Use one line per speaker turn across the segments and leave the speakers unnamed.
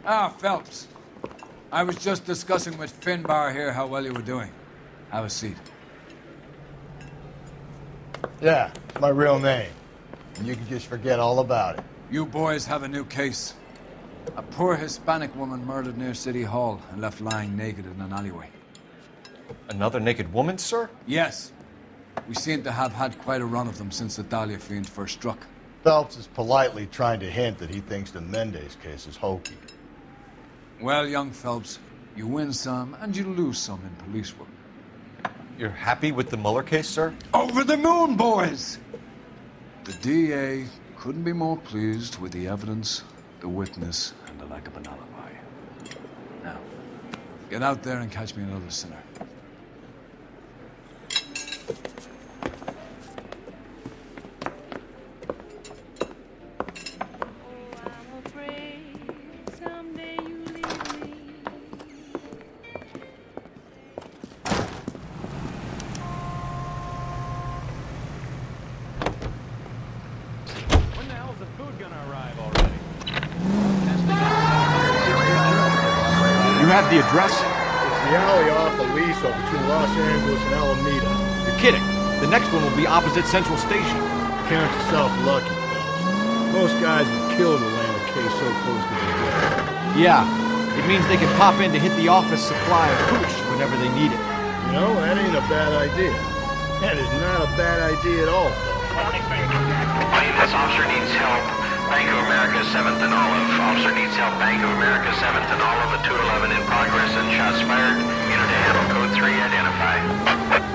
Ah, Phelps. I was just discussing with Finbar here how well you were doing. Have a seat.
Yeah, it's my real name. And you can just forget all about it.
You boys have a new case. A poor Hispanic woman murdered near City Hall and left lying naked in an alleyway.
Another naked woman, sir?
Yes. We seem to have had quite a run of them since the Dahlia fiend first struck.
Phelps is politely trying to hint that he thinks the Mendez case is hokey.
Well, young Phelps, you win some and you lose some in police work.
You're happy with the Mueller case, sir?
Over the moon, boys! The DA couldn't be more pleased with the evidence, the witness, and the lack of an alibi. Now, get out there and catch me another sinner.
The address?
It's the alley off Aliso between Los Angeles and Alameda.
You're kidding. The next one will be opposite Central Station.
Count yourself lucky, Phelps. Most guys would kill to land a case so close to their death.
Yeah, it means they can pop in to hit the office supply of hooch whenever they need it.
You know, that ain't a bad idea. That is not a bad idea at all, Phelps.
This officer needs help. Bank of America, 7th and Olive. Officer needs help. Bank of America, 7th and Olive. A 211 in progress and shots fired. Unit to handle code 3, identify.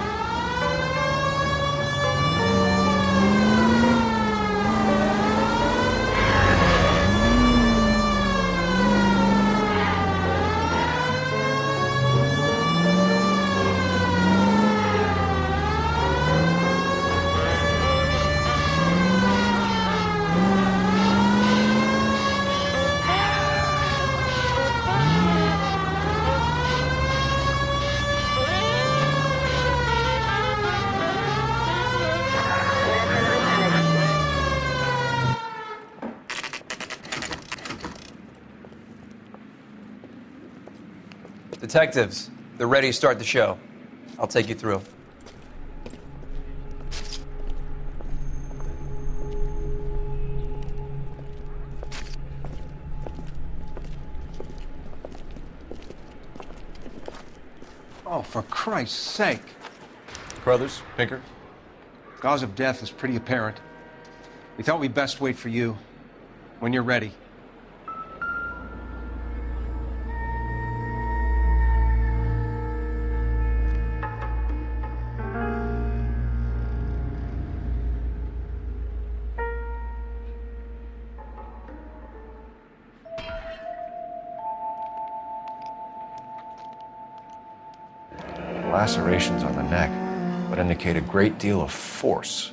Detectives, they're ready to start the show. I'll take you through.
Oh, for Christ's sake.
Brothers, Pinker?
Cause of death is pretty apparent. We thought we'd best wait for you. When you're ready.
Lacerations on the neck would indicate a great deal of force.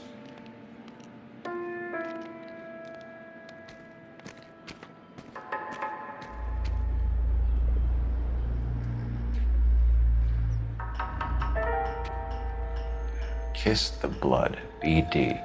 Kiss the blood, BD.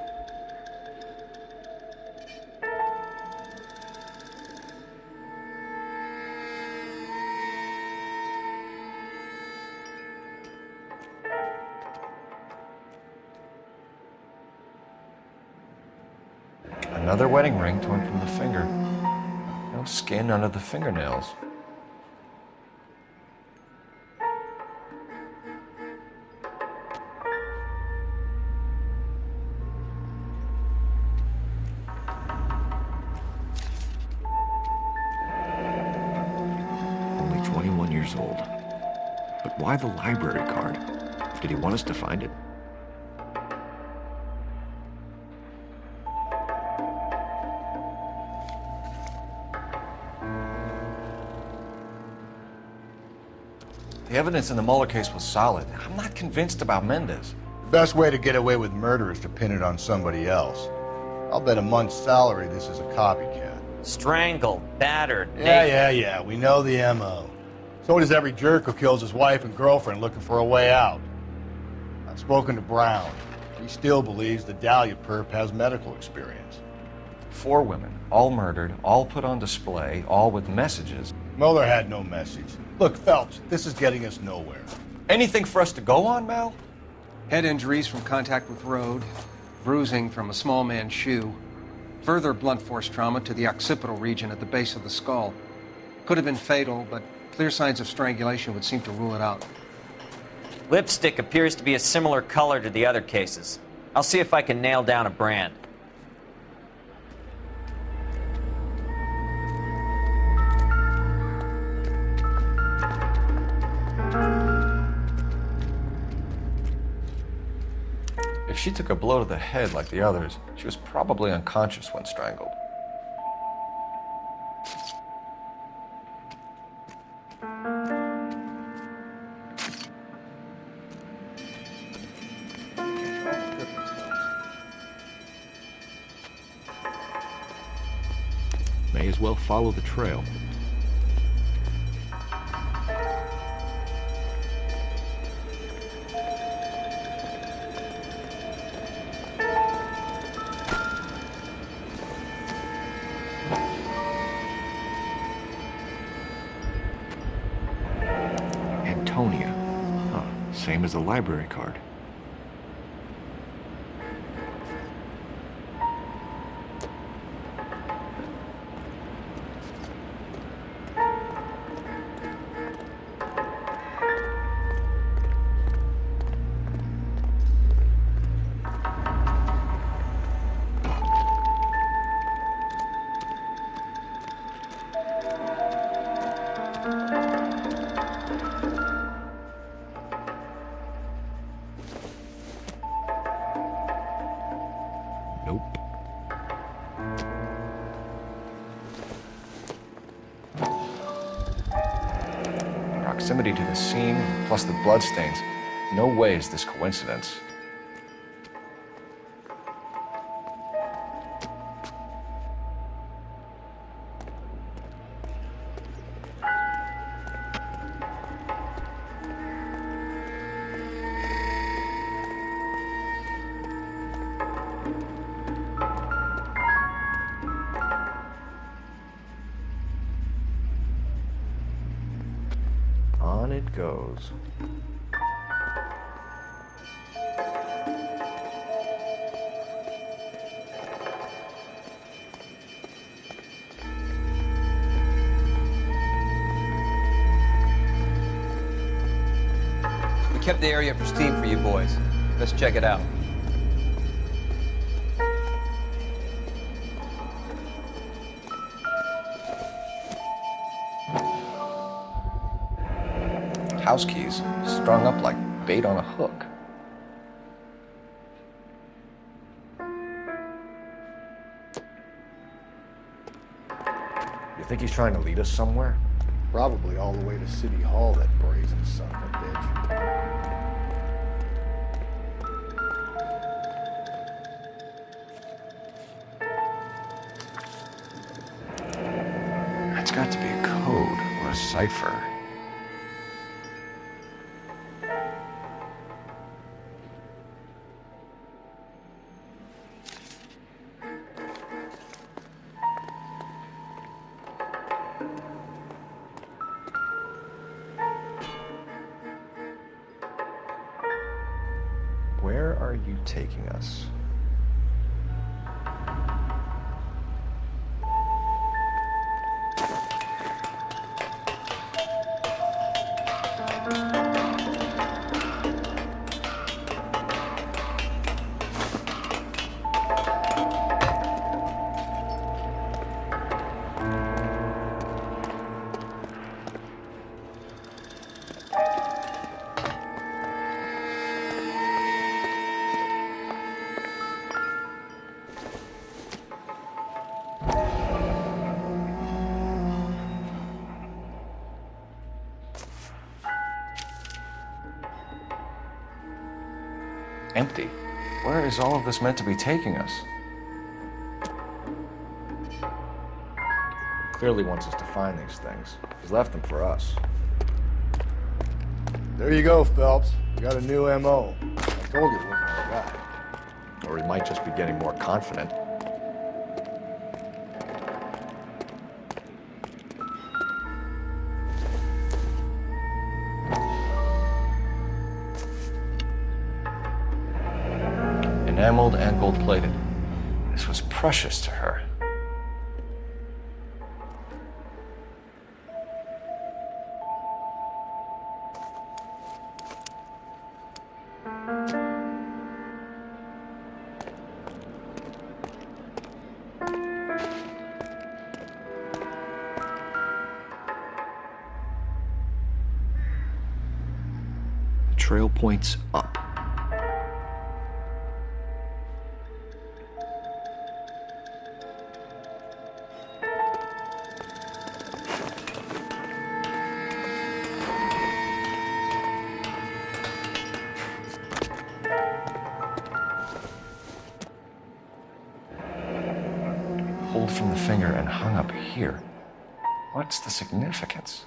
Another wedding ring torn from the finger. No skin under the fingernails. Only 21 years old. But why the library card? Did he want us to find it? The evidence in the Mueller case was solid. I'm not convinced about Mendez.
The best way to get away with murder is to pin it on somebody else. I'll bet a month's salary this is a copycat.
Strangled, battered,
Yeah, we know the M.O. So does every jerk who kills his wife and girlfriend looking for a way out. I've spoken to Brown. He still believes the Dahlia perp has medical experience.
4 women, all murdered, all put on display, all with messages.
Mueller had no message. Look, Phelps, this is getting us nowhere.
Anything for us to go on, Mal?
Head injuries from contact with road, bruising from a small man's shoe, further blunt force trauma to the occipital region at the base of the skull. Could have been fatal, but clear signs of strangulation would seem to rule it out.
Lipstick appears to be a similar color to the other cases. I'll see if I can nail down a brand.
If she took a blow to the head like the others, she was probably unconscious when strangled.
May as well follow the trail. Antonia. Huh, same as the library card. Nope.
Proximity to the scene, plus the bloodstains. No way is this coincidence. On it goes.
We kept the area pristine for you boys. Let's check it out.
House keys, strung up like bait on a hook. You think he's trying to lead us somewhere?
Probably all the way to City Hall, that brazen son of a bitch.
It's got to be a code or a cipher. Where are you taking us? Empty. Where is all of this meant to be taking us? He clearly wants us to find these things. He's left them for us.
There you go, Phelps. We got a new M.O. I told you it wasn't our guy.
Or he might just be getting more confident. enameled and gold-plated. This was precious to her.
The trail points up.
Pulled from the finger and hung up here. What's the significance?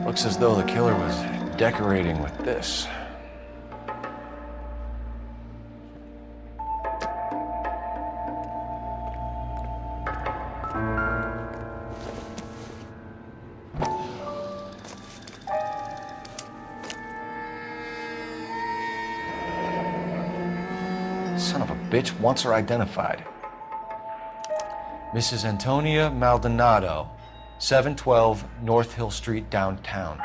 Looks as though the killer was decorating with this. Son of a bitch wants her identified. Mrs. Antonia Maldonado, 712 North Hill Street, downtown.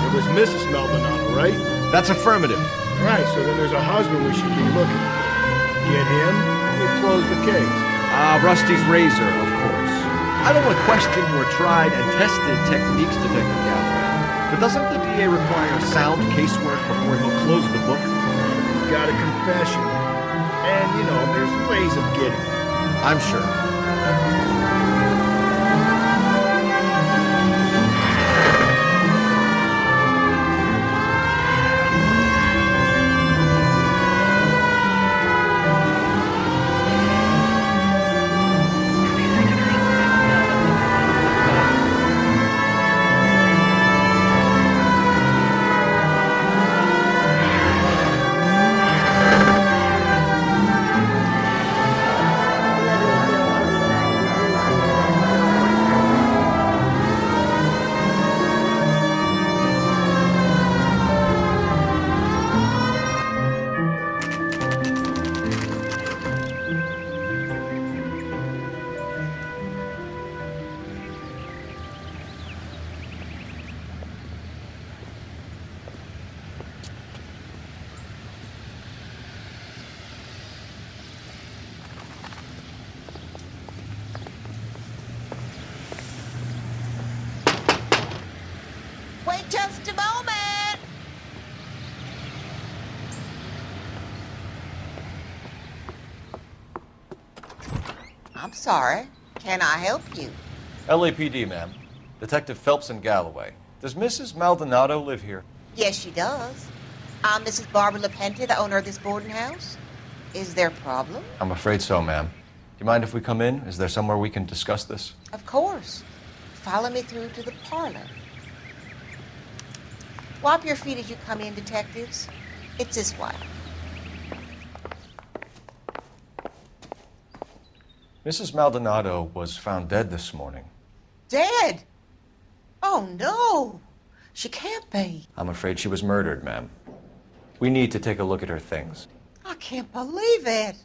It was Mrs. Maldonado, right?
That's affirmative.
Right, so then there's a husband we should be looking for. Get him, we've closed the case.
Rusty's razor, of course. I don't want to question your tried and tested techniques, Detective Galloway. But doesn't the DA require sound casework before he'll close the book?
We've got a confession. And, you know, there's ways of getting it.
I'm sure.
Wait just a moment. I'm sorry. Can I help you?
LAPD, ma'am. Detective Phelps and Galloway. Does Mrs. Maldonado live here?
Yes, she does. I'm Mrs. Barbara LaPenta, the owner of this boarding house. Is there a problem?
I'm afraid so, ma'am. Do you mind if we come in? Is there somewhere we can discuss this?
Of course. Follow me through to the parlor. Wipe your feet as you come in, detectives. It's this way.
Mrs. Maldonado was found dead this morning.
Dead? Oh, no. She can't be.
I'm afraid she was murdered, ma'am. We need to take a look at her things.
I can't believe it.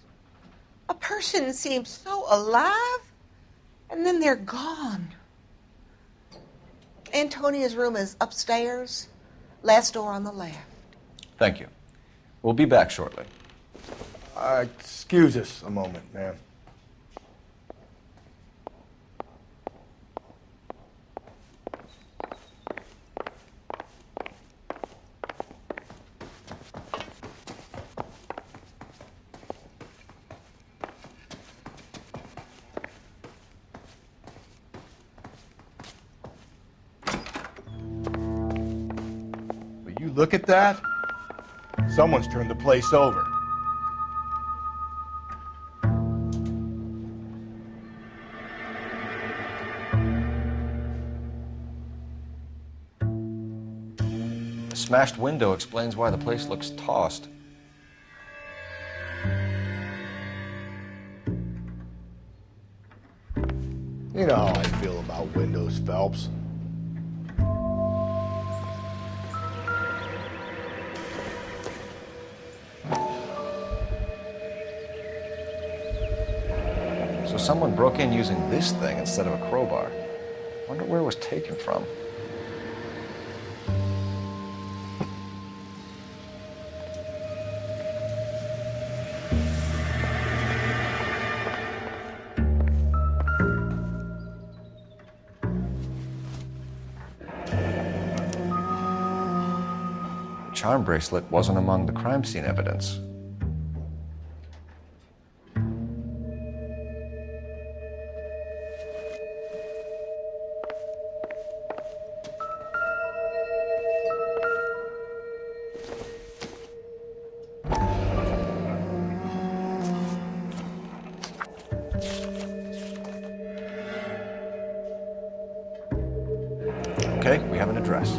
A person seems so alive, and then they're gone. Antonia's room is upstairs, last door on the left.
Thank you. We'll be back shortly.
Excuse us a moment, ma'am. Look at that. Someone's turned the place over.
The smashed window explains why the place looks tossed.
You know how I feel about windows, Phelps.
So someone broke in using this thing instead of a crowbar. Wonder where it was taken from. The charm bracelet wasn't among the crime scene evidence. Okay, we have an address.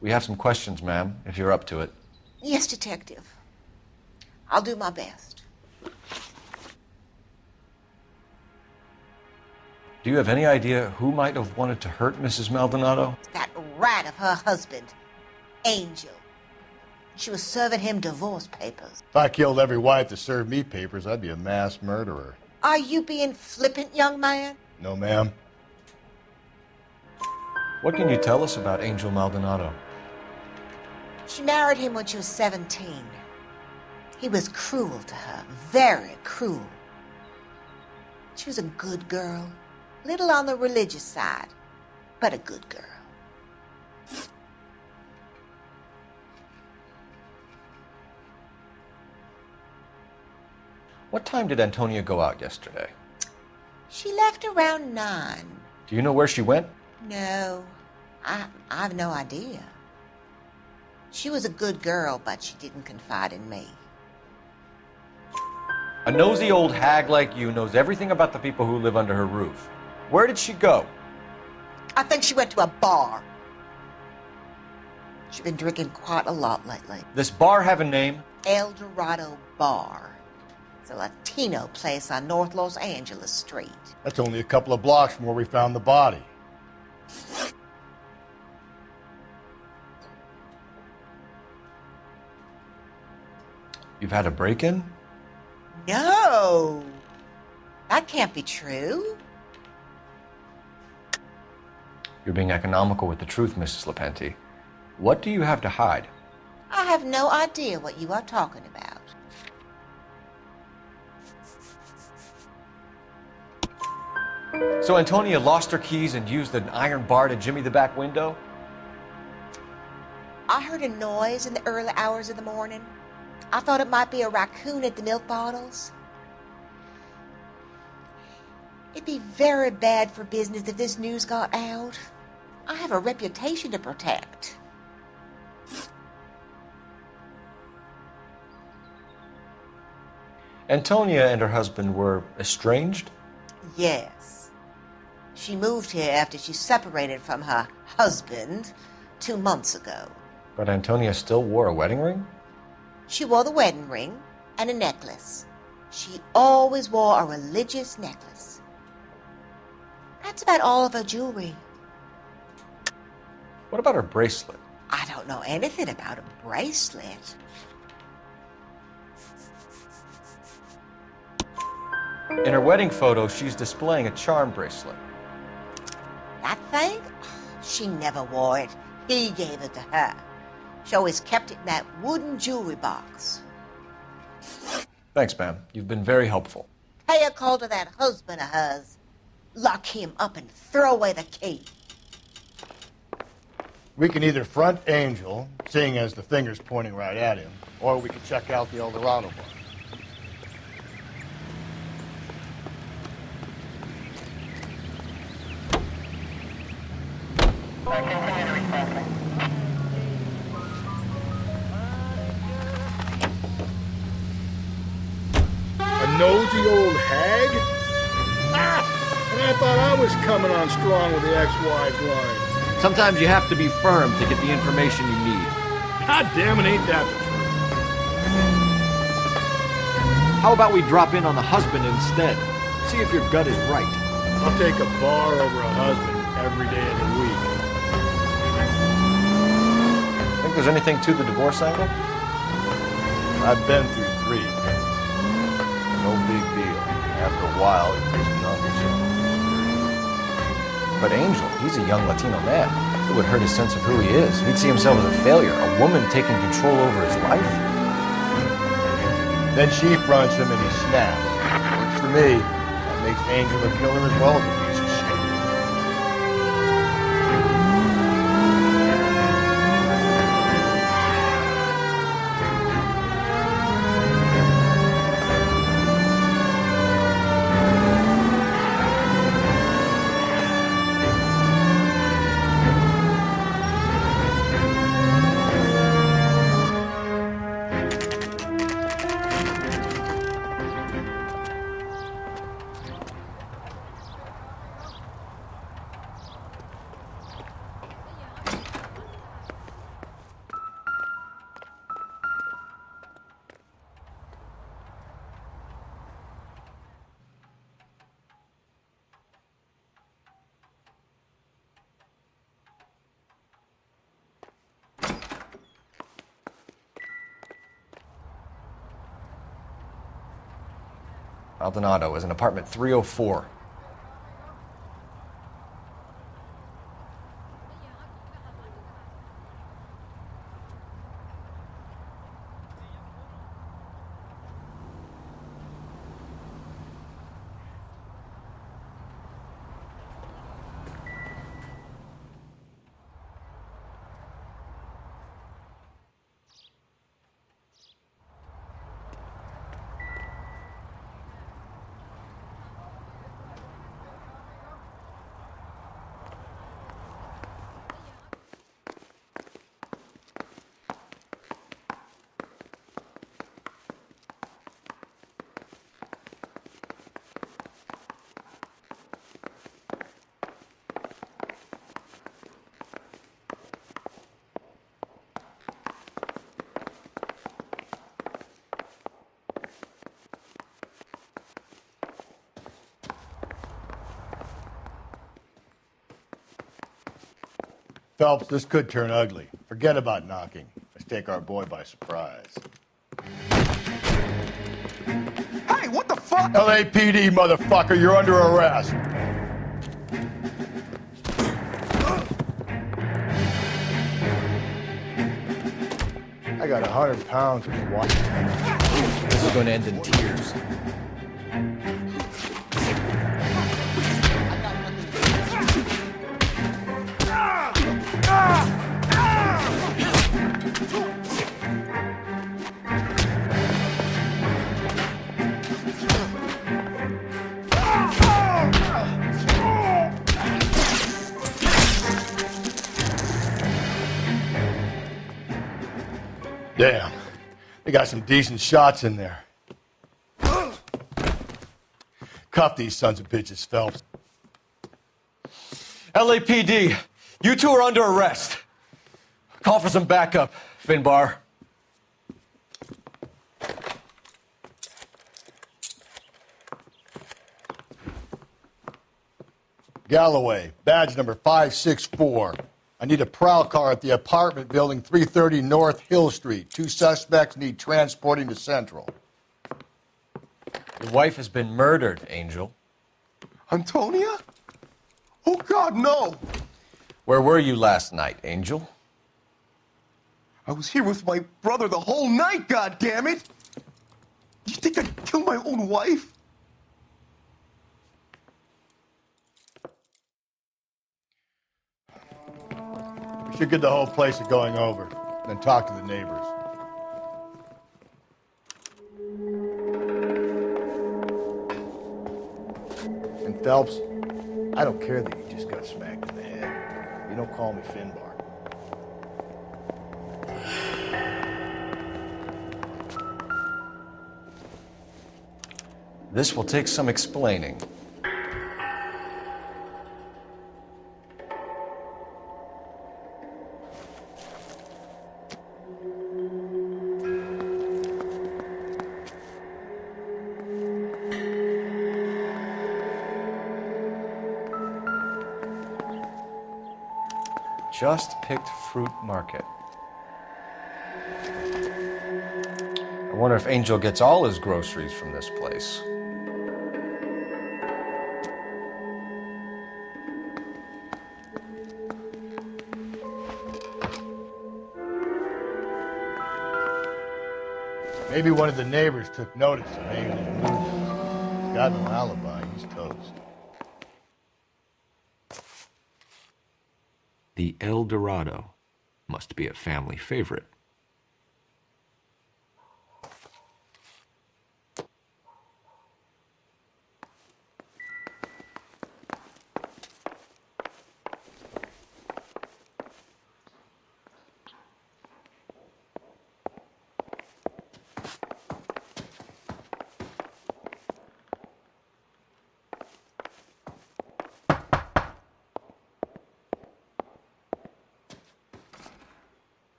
We have some questions, ma'am, if you're up to it.
Yes, Detective. I'll do my best.
Do you have any idea who might have wanted to hurt Mrs. Maldonado?
That rat of her husband, Angel. She was serving him divorce papers.
If I killed every wife that served me papers, I'd be a mass murderer.
Are you being flippant, young man?
No, ma'am.
What can you tell us about Angel Maldonado?
She married him when she was 17. He was cruel to her, very cruel. She was a good girl, little on the religious side, but a good girl.
What time did Antonia go out yesterday?
She left around 9.
Do you know where she went?
No, I've no idea. She was a good girl, but she didn't confide in me.
A nosy old hag like you knows everything about the people who live under her roof. Where did she go?
I think she went to a bar. She's been drinking quite a lot lately.
This bar have a name?
El Dorado Bar. It's a Latino place on North Los Angeles Street.
That's only a couple of blocks from where we found the body.
You've had a break-in?
No! That can't be true.
You're being economical with the truth, Mrs. Lepenti. What do you have to hide?
I have no idea what you are talking about.
So Antonia lost her keys and used an iron bar to jimmy the back window?
I heard a noise in the early hours of the morning. I thought it might be a raccoon at the milk bottles. It'd be very bad for business if this news got out. I have a reputation to protect.
Antonia and her husband were estranged?
Yes. She moved here after she separated from her husband 2 months ago.
But Antonia still wore a wedding ring?
She wore the wedding ring and a necklace. She always wore a religious necklace. That's about all of her jewelry.
What about her bracelet?
I don't know anything about a bracelet.
In her wedding photo, she's displaying a charm bracelet.
That thing? She never wore it. He gave it to her. She always kept it in that wooden jewelry box.
Thanks, ma'am. You've been very helpful.
Pay a call to that husband of hers. Lock him up and throw away the key.
We can either front Angel, seeing as the finger's pointing right at him, or we can check out the Eldorado bar.
A nosy old hag? Ah! And I thought I was coming on strong with the ex-wives line.
Sometimes you have to be firm to get the information you need.
God damn it, ain't that the truth?
How about we drop in on the husband instead? See if your gut is right.
I'll take a bar over a husband every day of the week.
Think there's anything to the divorce angle?
I've been through 3. No big deal. After a while, it gets nothing.
But Angel, he's a young Latino man. It would hurt his sense of who he is. He'd see himself as a failure, a woman taking control over his life.
Then she fronts him and he snaps. Works for me. That makes Angel a killer as well as a piece of shit.
Maldonado is in apartment 304.
Phelps, this could turn ugly. Forget about knocking. Let's take our boy by surprise.
Hey, what the fuck?
LAPD, motherfucker, you're under arrest. I got 100 pounds for watching.
This is going to end in tears.
Damn, they got some decent shots in there. Cuff these sons of bitches, Phelps.
LAPD, you two are under arrest. Call for some backup, Finbar.
Galloway, badge number 564. I need a prowl car at the apartment building 330 North Hill Street. 2 suspects need transporting to Central.
Your wife has been murdered, Angel.
Antonia? Oh, God, no.
Where were you last night, Angel?
I was here with my brother the whole night, goddammit! You think I'd kill my own wife?
We should get the whole place going over, then talk to the neighbors. And Phelps, I don't care that you just got smacked in the head. You don't call me Finbar.
This will take some explaining. Just picked fruit market. I wonder if Angel gets all his groceries from this place.
Maybe one of the neighbors took notice of Angel's movements. He's got no alibi. He's toast.
The El Dorado must be a family favorite.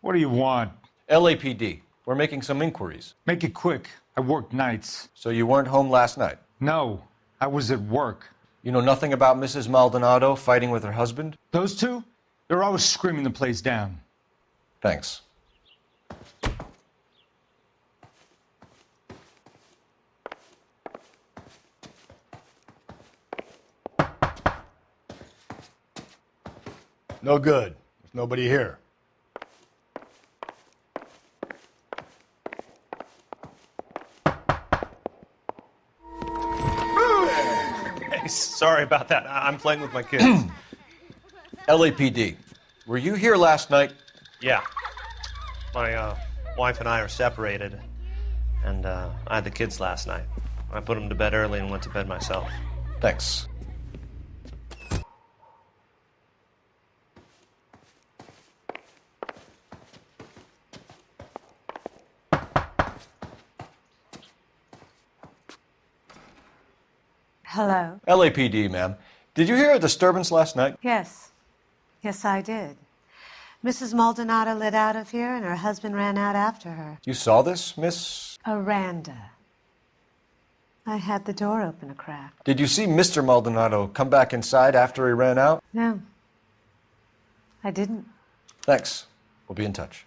What do you want?
LAPD. We're making some inquiries.
Make it quick. I work nights.
So you weren't home last night?
No, I was at work.
You know nothing about Mrs. Maldonado fighting with her husband?
Those two? They're always screaming the place down.
Thanks.
No good. There's nobody here.
Sorry about that. I'm playing with my kids.
LAPD. Were you here last night?
Yeah. My wife and I are separated, and I had the kids last night. I put them to bed early and went to bed myself.
Thanks.
Hello?
LAPD, ma'am. Did you hear a disturbance last night?
Yes. Yes, I did. Mrs. Maldonado lit out of here, and her husband ran out after her.
You saw this, Miss?
Aranda. I had the door open a crack.
Did you see Mr. Maldonado come back inside after he ran out?
No. I didn't.
Thanks. We'll be in touch.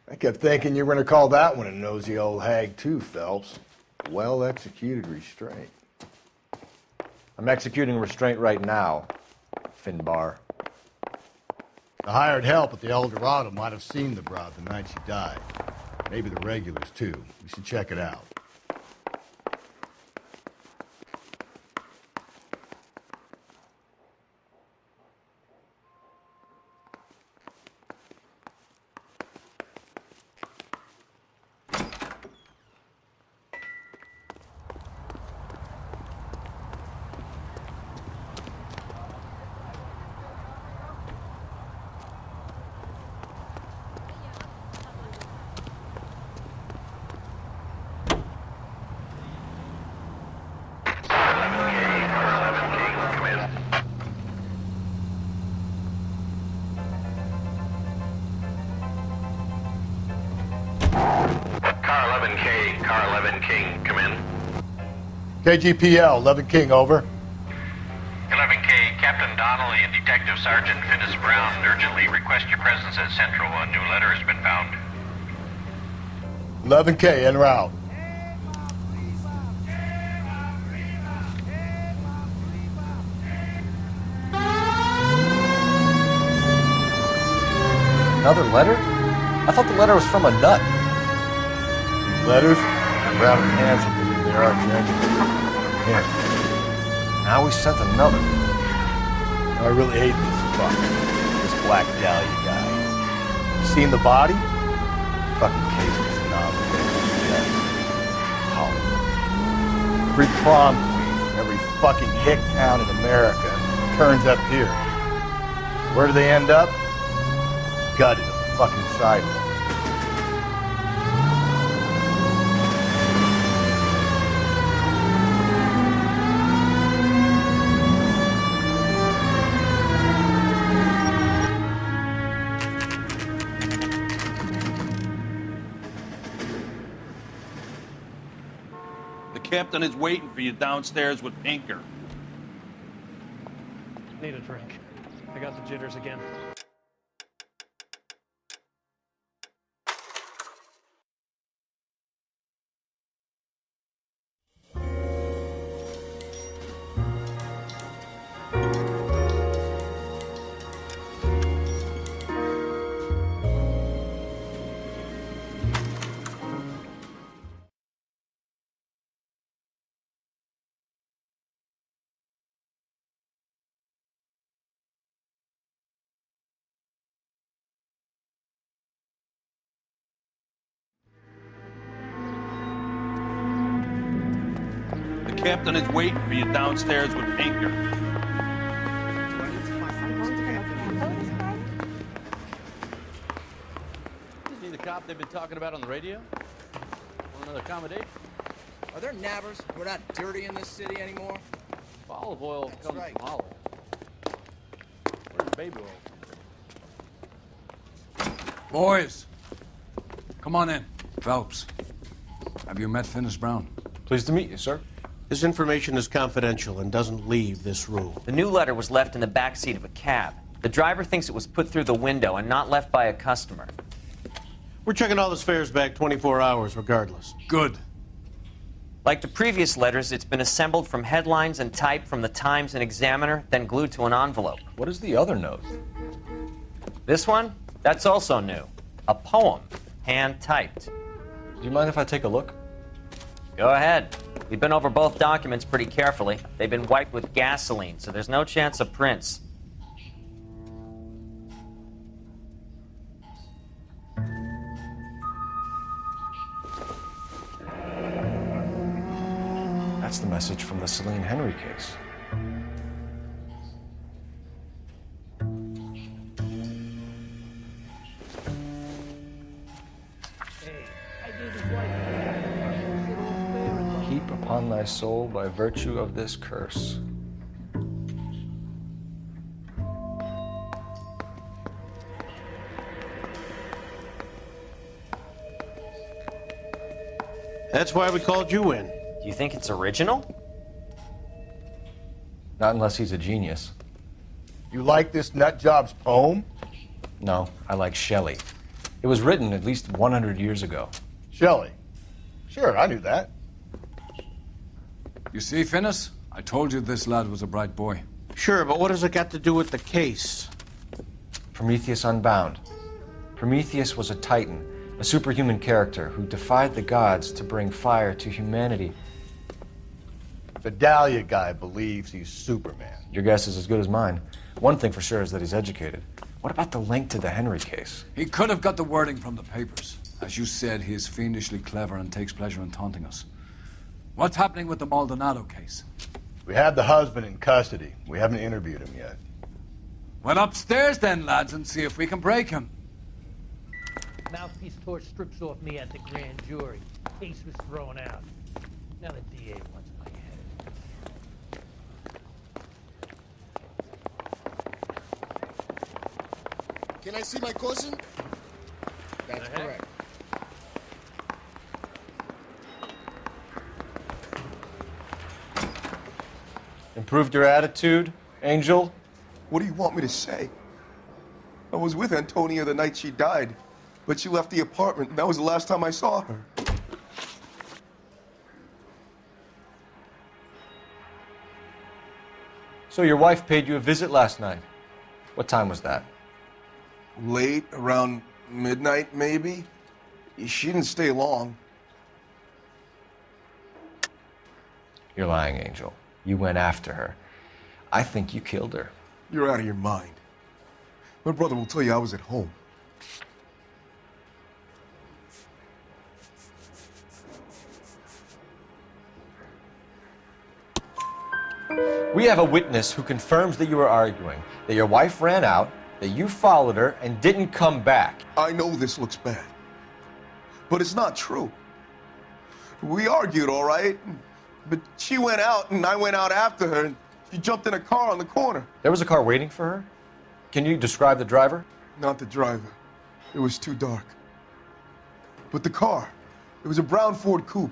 I kept thinking you were going to call that one a nosy old hag too, Phelps. Well-executed restraint.
I'm executing restraint right now, Finbar.
The hired help at the El Dorado might have seen the broad the night she died. Maybe the regulars, too. We should check it out.
Car 11 King, come in.
KGPL, 11 King, over.
11K, Captain Donnelly and Detective Sergeant Finnis Brown urgently request your presence at Central. A new letter has been found.
11K, en route.
Another letter? I thought the letter was from a nut.
These letters, Brown and Hanson believe they are genuine. Here.
Now we sent another.
I really hate this fuck. This Black Dahlia guy. You seen the body? Fucking case is phenomenal. Every prom queen from every fucking hick town in America turns up here. Where do they end up? Gutted on the fucking sidewalk.
The captain is waiting for you downstairs with Pinker.
Need a drink. I got the jitters again.
The captain is waiting for you downstairs with Pinker.
Isn't he the cop they've been talking about on the radio? Want another accommodation?
Are there nabbers? We're not dirty in this city anymore.
Olive oil
That's
comes
right.
from olive. Where's baby oil?
Boys, come on in. Phelps, have you met Finis Brown?
Pleased to meet you, sir.
This information is confidential and doesn't leave this room.
The new letter was left in the back seat of a cab. The driver thinks it was put through the window and not left by a customer.
We're checking all the fares back 24 hours regardless.
Good.
Like the previous letters, it's been assembled from headlines and type from the Times and Examiner, then glued to an envelope.
What is the other note?
This one? That's also new. A poem, hand-typed.
Do you mind if I take a look?
Go ahead. We've been over both documents pretty carefully. They've been wiped with gasoline, so there's no chance of prints.
That's the message from the Celine Henry case. Heap upon thy soul by virtue of this curse.
That's why we called you in.
Do you think it's original?
Not unless he's a genius.
You like this nutjob's poem?
No, I like Shelley. It was written at least 100 years ago.
Shelley? Sure, I knew that.
You see, Finis? I told you this lad was a bright boy.
Sure, but what has it got to do with the case?
Prometheus Unbound. Prometheus was a titan, a superhuman character who defied the gods to bring fire to humanity.
The Dahlia guy believes he's Superman.
Your guess is as good as mine. One thing for sure is that he's educated. What about the link to the Henry case?
He could have got the wording from the papers. As you said, he is fiendishly clever and takes pleasure in taunting us. What's happening with the Maldonado case?
We have the husband in custody. We haven't interviewed him yet.
Well, upstairs then, lads, and see if we can break him.
Mouthpiece tore strips off me at the grand jury. Case was thrown out. Now the DA wants my head.
Can I see my cousin? That's correct.
Improved your attitude, Angel?
What do you want me to say? I was with Antonia the night she died, but she left the apartment, and that was the last time I saw her.
So your wife paid you a visit last night. What time was that?
late, around midnight, maybe. She didn't stay long.
You're lying, Angel. You went after her. I think you killed her.
You're out of your mind. My brother will tell you I was at home.
We have a witness who confirms that you were arguing, that your wife ran out, that you followed her and didn't come back.
I know this looks bad, but it's not true. We argued, all right, but she went out and I went out after her and she jumped in a car on the corner.
There was a car waiting for her? Can you describe the driver?
Not the driver. It was too dark. But the car, it was a brown Ford Coupe.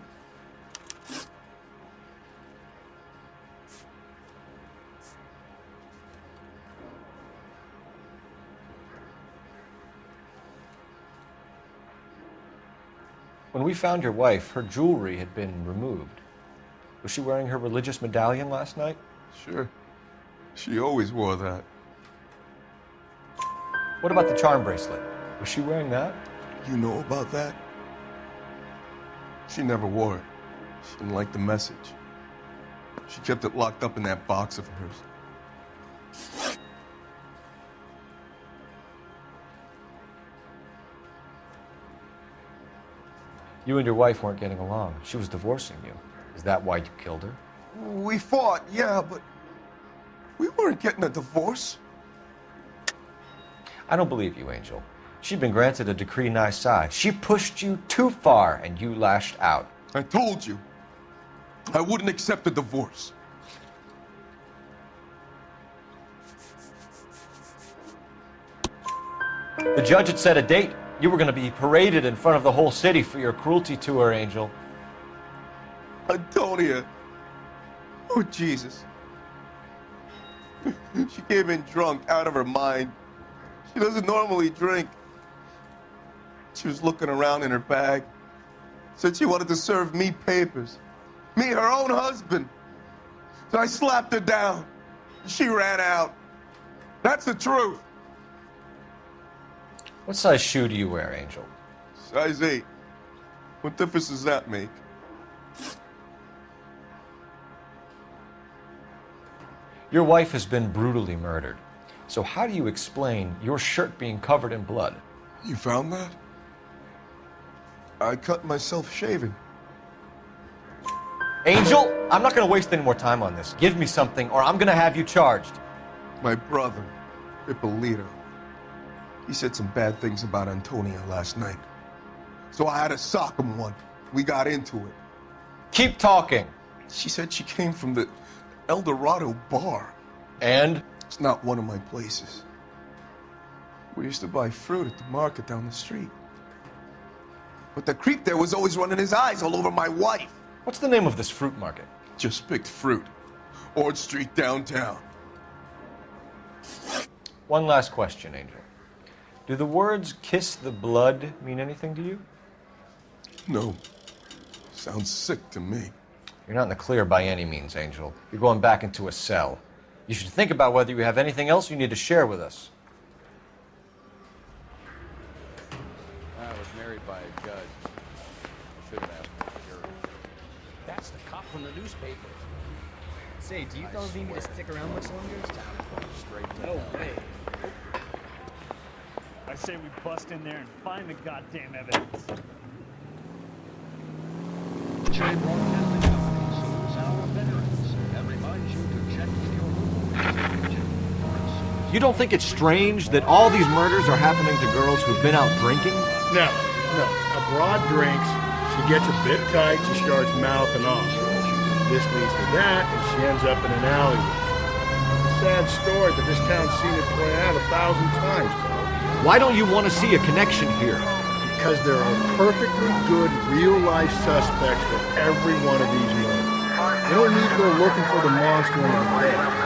When we found your wife, her jewelry had been removed. Was she wearing her religious medallion last night?
Sure. She always wore that.
What about the charm bracelet? Was she wearing that?
You know about that? She never wore it. She didn't like the message. She kept it locked up in that box of hers.
You and your wife weren't getting along. She was divorcing you. Is that why you killed her?
We fought, yeah, but we weren't getting a divorce.
I don't believe you, Angel. She'd been granted a decree nisi. She pushed you too far and you lashed out.
I told you. I wouldn't accept a divorce.
The judge had set a date. You were going to be paraded in front of the whole city for your cruelty to her, Angel.
Antonia. Oh, Jesus. She came in drunk, out of her mind. She doesn't normally drink. She was looking around in her bag. Said she wanted to serve me papers. Me, her own husband. So I slapped her down. She ran out. That's the truth.
What size shoe do you wear, Angel?
Size 8. What difference does that make?
Your wife has been brutally murdered. So how do you explain your shirt being covered in blood?
You found that? I cut myself shaving.
Angel, I'm not going to waste any more time on this. Give me something or I'm going to have you charged.
My brother, Ippolito. He said some bad things about Antonia last night. So I had to sock him one. We got into it.
Keep talking.
She said she came from the El Dorado bar.
And?
It's not one of my places. We used to buy fruit at the market down the street. But the creep there was always running his eyes all over my wife.
What's the name of this fruit market?
Just picked fruit. Ord Street downtown.
One last question, Angel. Do the words kiss the blood mean anything to you?
No. Sounds sick to me.
You're not in the clear by any means, Angel. You're going back into a cell. You should think about whether you have anything else you need to share with us.
I was married by a judge. Should have asked for a jury.
That's the cop from the newspaper. Say, do you fellas need me to stick around much longer?
Straight to
No
hell.
way.
I say we bust in there and find the goddamn evidence.
Jay Broadcasting Company salutes our veterans and reminds you to check with your local.
You don't think it's strange that all these murders are happening to girls who've been out drinking?
No. A broad drinks, she gets a bit tight, she starts mouthing off. This leads to that, and she ends up in an alleyway. Sad story, but this town's seen it play out 1,000 times, Carl.
Why don't you want to see a connection here?
Because there are perfectly good real-life suspects for every one of these murders. You don't need to go looking for the monster in the bed.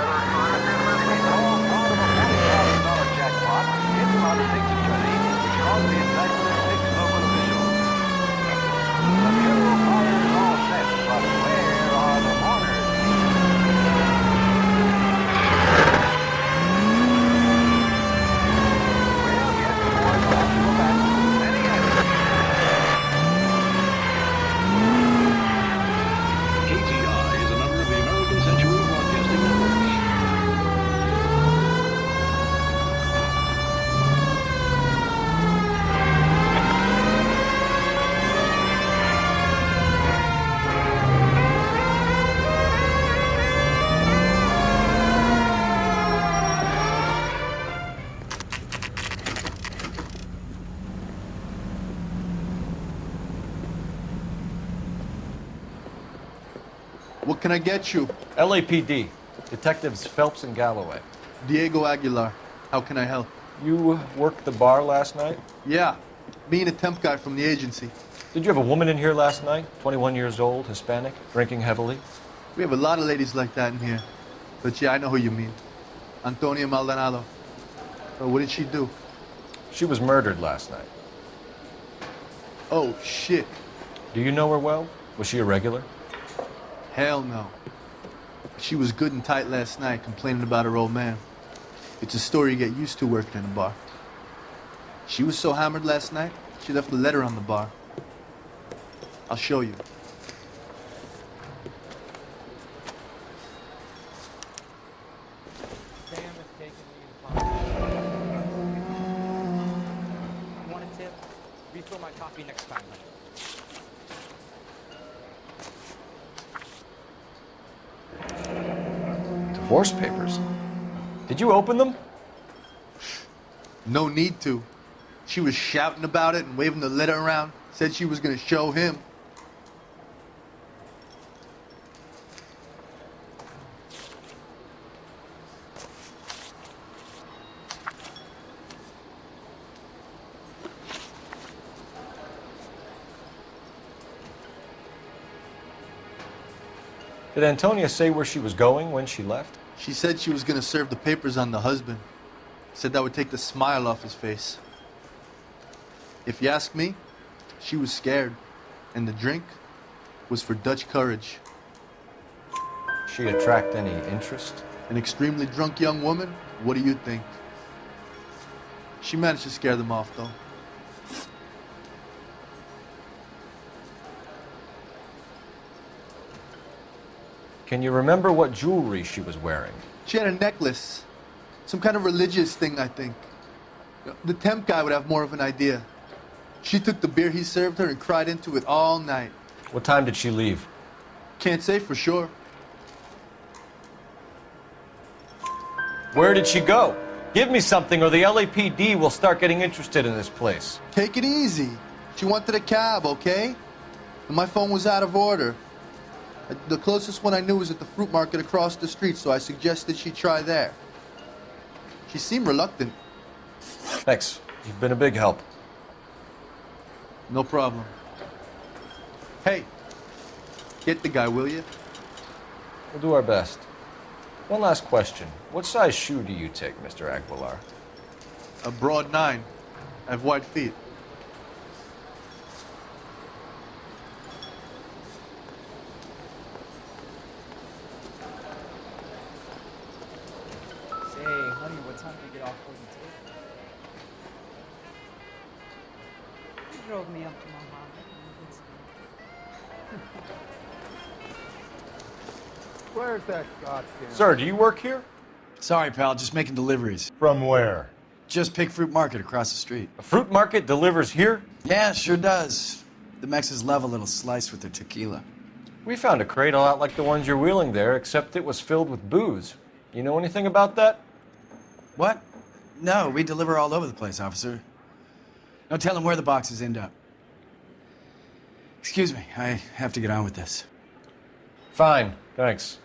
What can I get you?
LAPD. Detectives Phelps and Galloway.
Diego Aguilar. How can I help?
You worked the bar last night?
Yeah. Me and a temp guy from the agency.
Did you have a woman in here last night? 21 years old, Hispanic, drinking heavily?
We have a lot of ladies like that in here. But yeah, I know who you mean. Antonia Maldonado. So what did she do?
She was murdered last night.
Oh, shit.
Do you know her well? Was she a regular?
Hell no. She was good and tight last night, complaining about her old man. It's a story you get used to working in a bar. She was so hammered last night, she left a letter on the bar. I'll show you.
Sam has taken me to want a tip? Refill my coffee next time, honey.
Divorce papers. Did you open them?
No need to. She was shouting about it and waving the letter around. Said she was gonna show him.
Did Antonia say where she was going when she left?
She said she was gonna serve the papers on the husband. Said that would take the smile off his face. If you ask me, she was scared. And the drink was for Dutch courage.
She attract any interest?
An extremely drunk young woman? What do you think? She managed to scare them off, though.
Can you remember what jewelry she was wearing?
She had a necklace. Some kind of religious thing, I think. The temp guy would have more of an idea. She took the beer he served her and cried into it all night.
What time did she leave?
Can't say for sure.
Where did she go? Give me something or the LAPD will start getting interested in this place.
Take it easy. She wanted a cab, okay? And my phone was out of order. The closest one I knew was at the fruit market across the street, so I suggested she try there. She seemed reluctant.
Thanks. You've been a big help.
No problem. Hey, get the guy, will you?
We'll do our best. One last question. What size shoe do you take, Mr. Aguilar?
A broad 9. I have wide feet.
Say, honey, what time do you get off work and take?
He drove me up to my house.
Where's that goddamn...
Sir, do you work here?
Sorry, pal, just making deliveries.
From where?
Just Pick Fruit Market across the street.
A fruit market delivers here?
Yeah, sure does. The Mexes love a little slice with their tequila.
We found a crate a lot like the ones you're wheeling there, except it was filled with booze. You know anything about that?
What? No, we deliver all over the place, officer. No telling where the boxes end up. Excuse me, I have to get on with this.
Fine, thanks.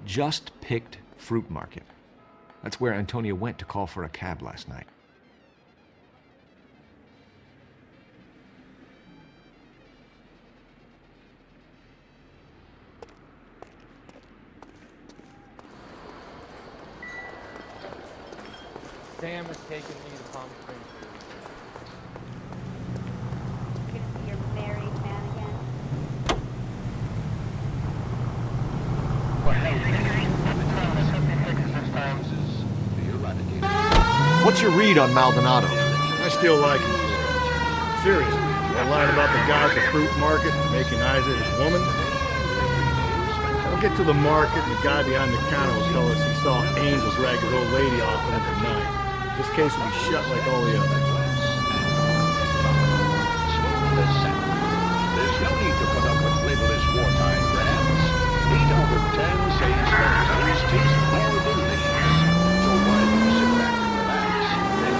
Just Picked Fruit Market. That's where Antonia went to call for a cab last night.
Sam has taken me to Palm Springs.
Good to see your married man again.
What's your read on Maldonado?
I still like him for it. Seriously, that line about the guy at the fruit market making eyes at his woman? We'll get to the market and the guy behind the counter will tell us he saw Angel drag his old lady off in the night. This case will be shut like all the others.
There's no need to put up with flavorless wartime brands. 8 out of 10 say Spencer's taste more delicious. So why don't you sit back and relax? Then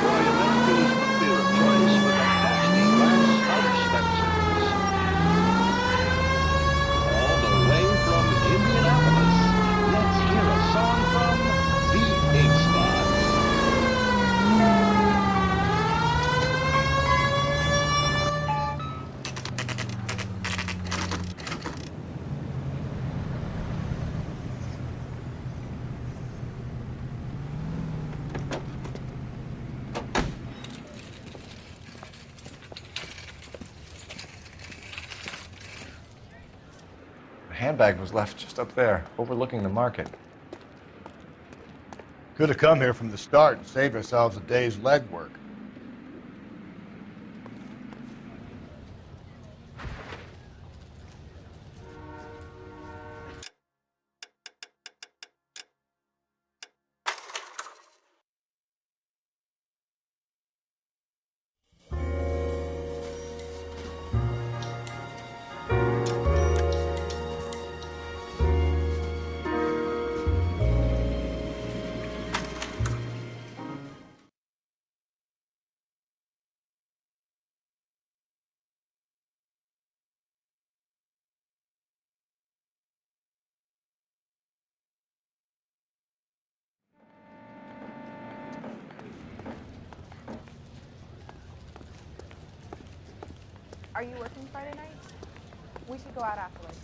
The handbag was left just up there, overlooking the market.
Could have come here from the start and saved ourselves a day's legwork.
Are you working Friday night? We should go out afterwards.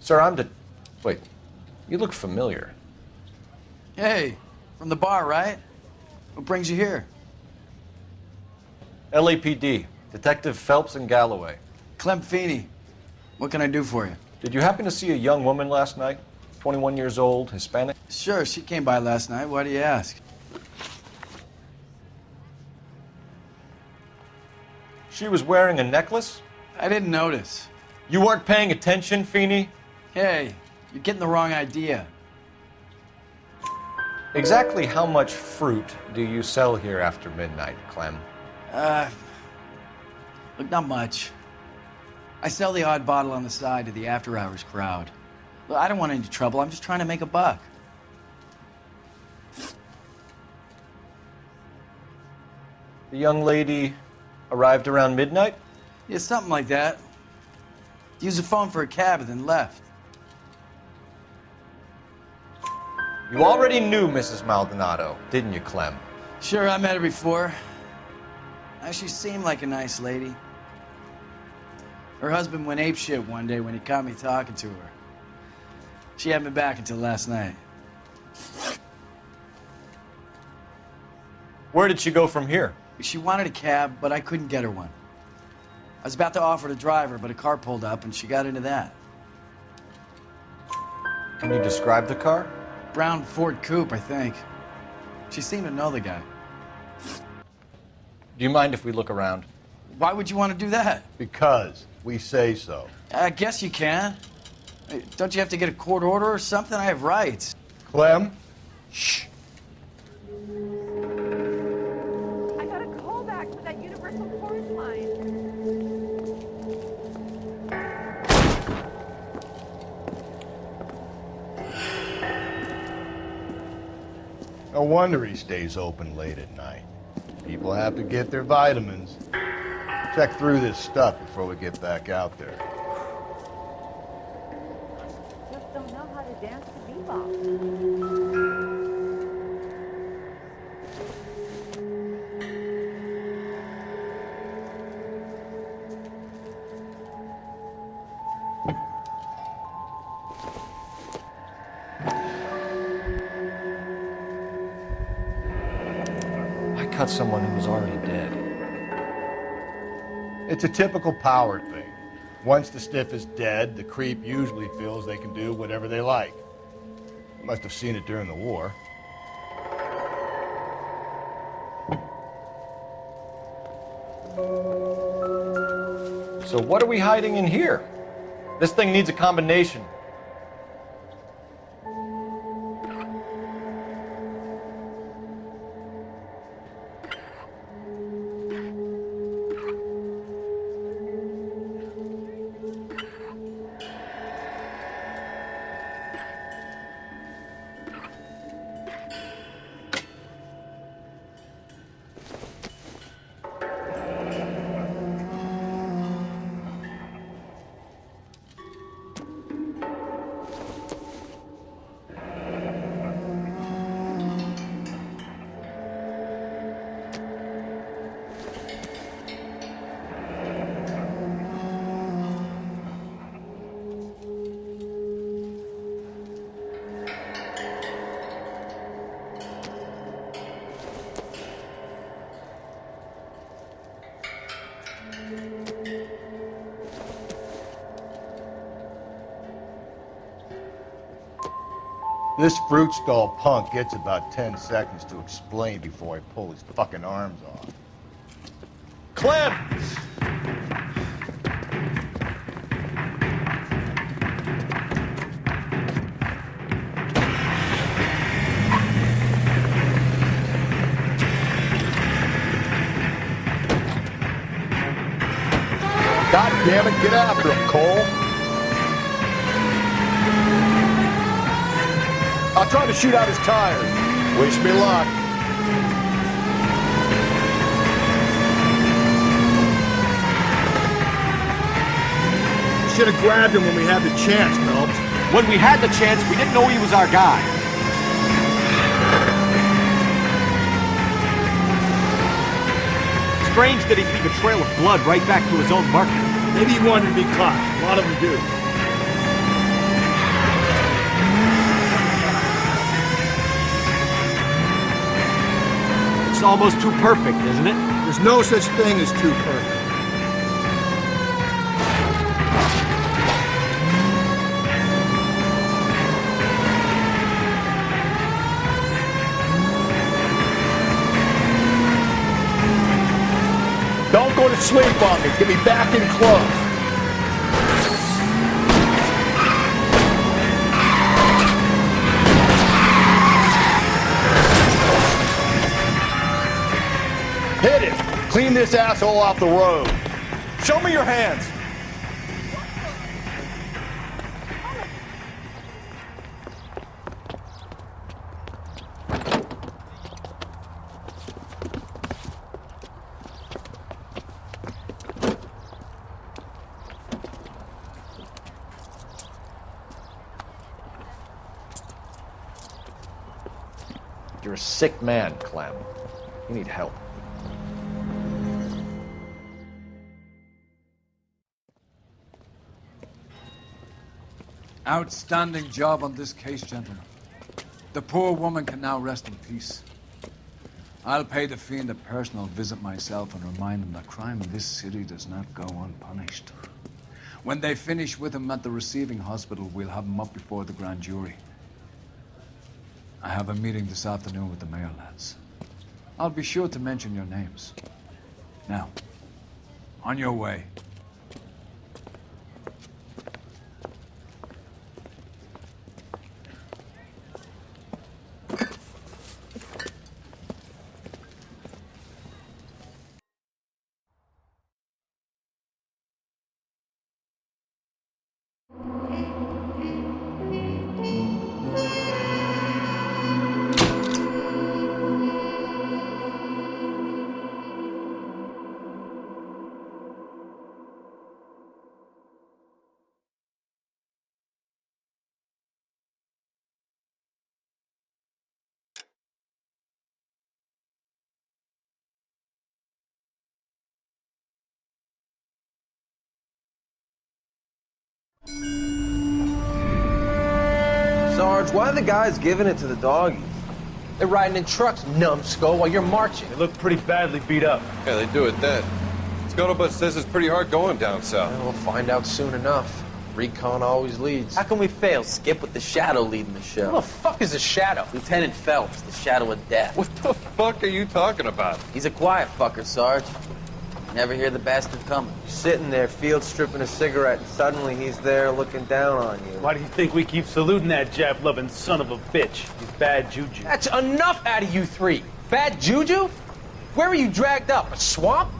Sir, Wait, you look familiar.
Hey, from the bar, right? What brings you here?
LAPD, Detective Phelps and Galloway.
Clem Feeney. What can I do for you?
Did you happen to see a young woman last night? 21 years old, Hispanic?
Sure, she came by last night. Why do you ask?
She was wearing a necklace?
I didn't notice.
You weren't paying attention, Feeney?
Hey, you're getting the wrong idea.
Exactly how much fruit do you sell here after midnight, Clem?
Look, not much. I sell the odd bottle on the side to the after-hours crowd. Look, I don't want any trouble. I'm just trying to make a buck.
The young lady arrived around midnight?
Yeah, something like that. Used the phone for a cab and then left.
You already knew Mrs. Maldonado, didn't you, Clem?
Sure, I met her before. She seemed like a nice lady. Her husband went apeshit one day when he caught me talking to her. She hadn't been back until last night.
Where did she go from here?
She wanted a cab, but I couldn't get her one. I was about to offer to drive her, but a car pulled up and she got into that.
Can you describe the car?
Brown Ford Coupe, I think. She seemed to know the guy.
Do you mind if we look around?
Why would you want to do that?
Because we say so.
I guess you can. Don't you have to get a court order or something? I have rights.
Clem? Shh.
I got a callback for that Universal Chorus line.
No wonder he stays open late at night. People have to get their vitamins. Check through this stuff before we get back out there.
Just don't know how to dance to bebop.
I cut someone who was already dead.
It's a typical power thing. Once the stiff is dead, the creep usually feels they can do whatever they like. Must have seen it during the war.
So what are we hiding in here? This thing needs a combination.
This fruit stall punk gets about 10 seconds to explain before I pull his fucking arms off.
Clem!
God damn it, get after him, Cole. I'll try to shoot out his tires. Wish me luck.
Should have grabbed him when we had the chance, Phelps.
When we had the chance, we didn't know he was our guy. Strange that he'd leave a trail of blood right back to his own market.
Maybe he wanted to be caught. A lot of them do.
It's almost too perfect, isn't it?
There's no such thing as too perfect.
Don't go to sleep on me. Get me back in close. Hit it. Clean this asshole off the road. Show me your hands.
You're a sick man, Clem. You need help.
Outstanding job on this case, gentlemen. The poor woman can now rest in peace. I'll pay the fiend a personal visit myself and remind him that crime in this city does not go unpunished. When they finish with him at the receiving hospital, we'll have him up before the grand jury. I have a meeting this afternoon with the mayor lads. I'll be sure to mention your names. Now, on your way.
Sarge, why are the guys giving it to the doggies? They're riding in trucks, numbskull, while you're marching.
They look pretty badly beat up.
Yeah, they do it then. Scuttlebutt says it's pretty hard going down south.
We'll find out soon enough. Recon always leads. How can we fail? Skip with the Shadow leading the show. Who the fuck is the Shadow? Lieutenant Phelps, the Shadow of Death.
What the fuck are you talking about?
He's a quiet fucker, Sarge. Never hear the bastard coming. Sitting there, field stripping a cigarette, and suddenly he's there looking down on you.
Why do you think we keep saluting that Jap-loving son of a bitch? He's bad juju.
That's enough out of you three. Bad juju? Where were you dragged up? A swamp?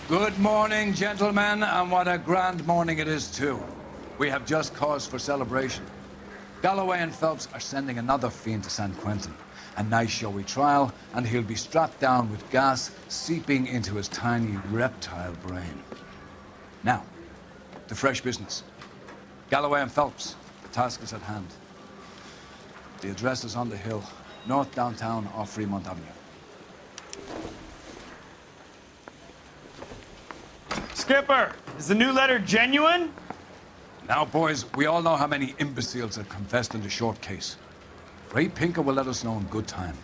Good morning, gentlemen, and what a grand morning it is, too. We have just cause for celebration. Galloway and Phelps are sending another fiend to San Quentin. A nice showy trial, and he'll be strapped down with gas seeping into his tiny reptile brain. Now, to fresh business. Galloway and Phelps, the task is at hand. The address is on the hill, north downtown off Fremont Avenue.
Skipper, is the new letter genuine?
Now, boys, we all know how many imbeciles have confessed in the short case. Ray Pinker will let us know in good time.